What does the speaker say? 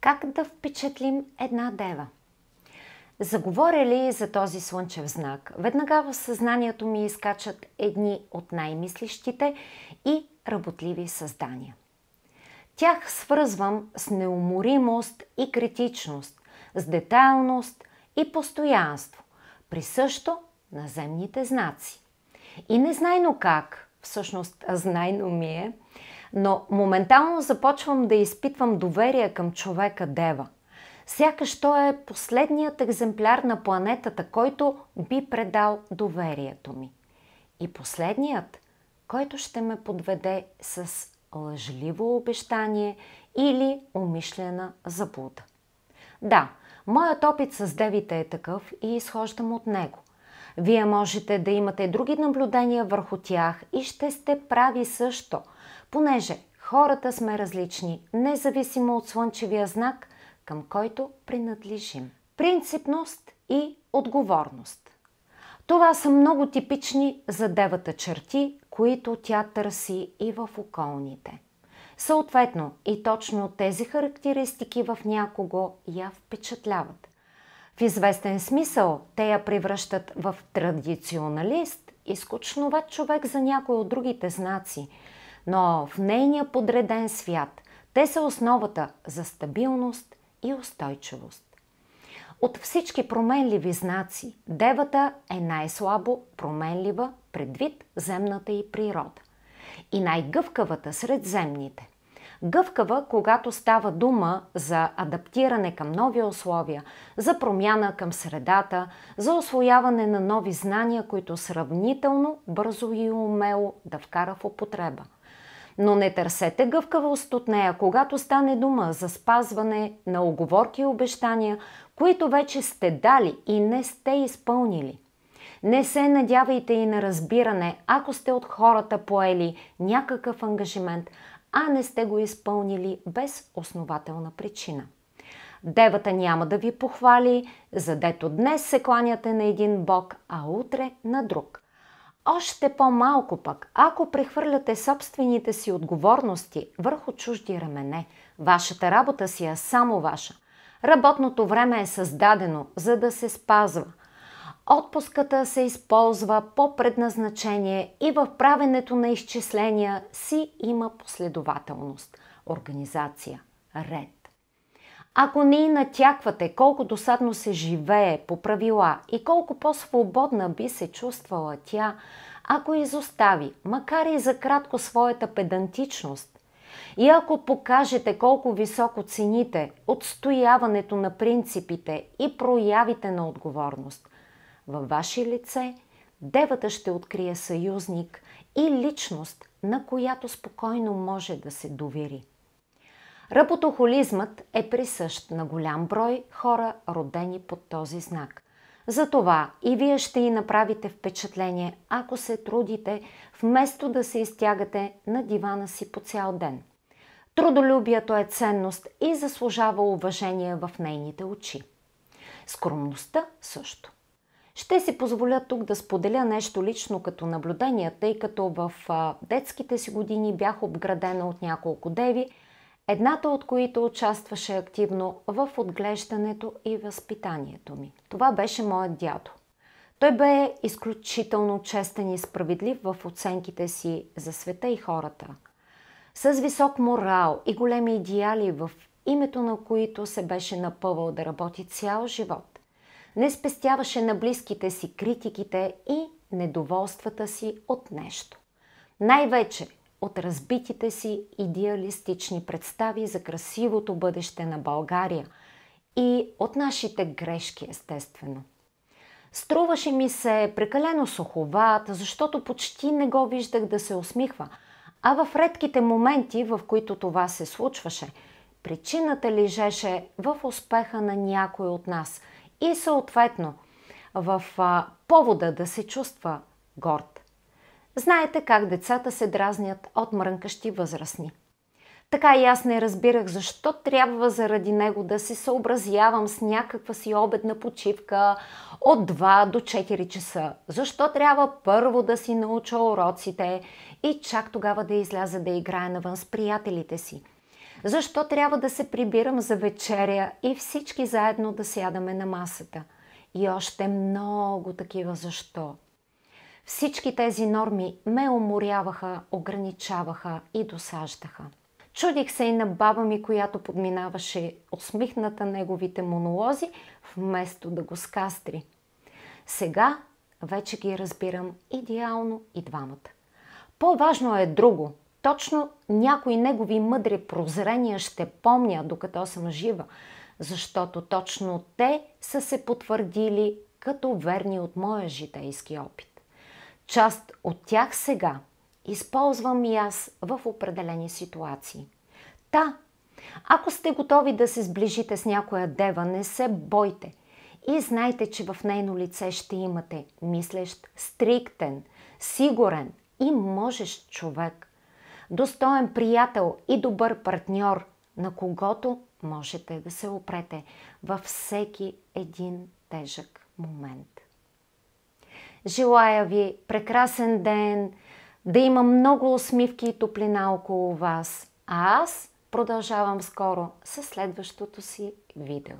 Как да впечатлим една дева? Заговоря ли за този слънчев знак, веднага в съзнанието ми изкачат едни от най-мислещите и работливи създания. Тях свързвам с неуморимост и критичност, с детайлност и постоянство, присъщо на земните знаци. И незнайно как, всъщност знайно ми е, но моментално започвам да изпитвам доверие към човека Дева. Сякаш той е последният екземпляр на планетата, който би предал доверието ми. И последният, който ще ме подведе с лъжливо обещание или умишлена заблуда. Да, моят опит с девите е такъв и изхождам от него. Вие можете да имате други наблюдения върху тях и ще сте прави също, понеже хората сме различни, независимо от слънчевия знак, към който принадлежим. Принципност и отговорност. Това са много типични за девата черти, които тя търси и в околните. Съответно, и точно тези характеристики в някого я впечатляват. В известен смисъл те я превръщат в традиционалист и скучноват човек за някой от другите знаци, но в нейния подреден свят те са основата за стабилност и устойчивост. От всички променливи знаци, девата е най-слабо променлива предвид земната й природа и най-гъвкавата сред земните. Гъвкава, когато става дума за адаптиране към нови условия, за промяна към средата, за усвояване на нови знания, които сравнително бързо и умело да вкара в употреба. Но не търсете гъвкавост от нея, когато стане дума за спазване на уговорки и обещания, които вече сте дали и не сте изпълнили. Не се надявайте и на разбиране, ако сте от хората поели някакъв ангажимент, а не сте го изпълнили без основателна причина. Девата няма да ви похвали, задето днес се кланяте на един бог, а утре на друг. Още по-малко пък, ако прехвърляте собствените си отговорности върху чужди рамене, вашата работа си е само ваша. Работното време е създадено, за да се спазва. Отпуската се използва по предназначение и в правенето на изчисления си има последователност, организация, ред. Ако не натяквате колко досадно се живее по правила и колко по-свободна би се чувствала тя, ако изостави, макар и за кратко, своята педантичност, и ако покажете колко високо цените отстояването на принципите и проявите на отговорност, във ваше лице девата ще открие съюзник и личност, на която спокойно може да се довери. Работохолизмът е присъщ на голям брой хора, родени под този знак. Затова и вие ще й направите впечатление, ако се трудите, вместо да се изтягате на дивана си по цял ден. Трудолюбието е ценност и заслужава уважение в нейните очи. Скромността също. Ще си позволя тук да споделя нещо лично като наблюдение, тъй като в детските си години бях обградена от няколко деви, едната от които участваше активно в отглеждането и възпитанието ми. Това беше моят дядо. Той бе изключително честен и справедлив в оценките си за света и хората. С висок морал и големи идеали, в името на които се беше напъвал да работи цял живот. Не спестяваше на близките си критиките и недоволствата си от нещо. Най-вече от разбитите си идеалистични представи за красивото бъдеще на България и от нашите грешки, естествено. Струваше ми се прекалено суховат, защото почти не го виждах да се усмихва, а в редките моменти, в които това се случваше, причината лежеше в успеха на някой от нас и съответно в повода да се чувства горд. Знаете как децата се дразнят от мрънкащи възрастни. Така и аз не разбирах защо трябва заради него да се съобразявам с някаква си обедна почивка от 2 до 4 часа. Защо трябва първо да си науча уроците и чак тогава да изляза да играя навън с приятелите си. Защо трябва да се прибирам за вечеря и всички заедно да сядаме на масата? И още много такива защо. Всички тези норми ме уморяваха, ограничаваха и досаждаха. Чудих се и на баба ми, която подминаваше усмихната неговите монолози, вместо да го скастри. Сега вече ги разбирам идеално и двамата. По-важно е друго. Точно някои негови мъдри прозрения ще помня, докато съм жива, защото точно те са се потвърдили като верни от моя житейски опит. Част от тях сега използвам и аз в определени ситуации. Ако сте готови да се сближите с някоя дева, не се бойте и знайте, че в нейно лице ще имате мислещ, стриктен, сигурен и можещ човек, достоен приятел и добър партньор, на когото можете да се опрете във всеки един тежък момент. Желая ви прекрасен ден, да има много усмивки и топлина около вас, а аз продължавам скоро със следващото си видео.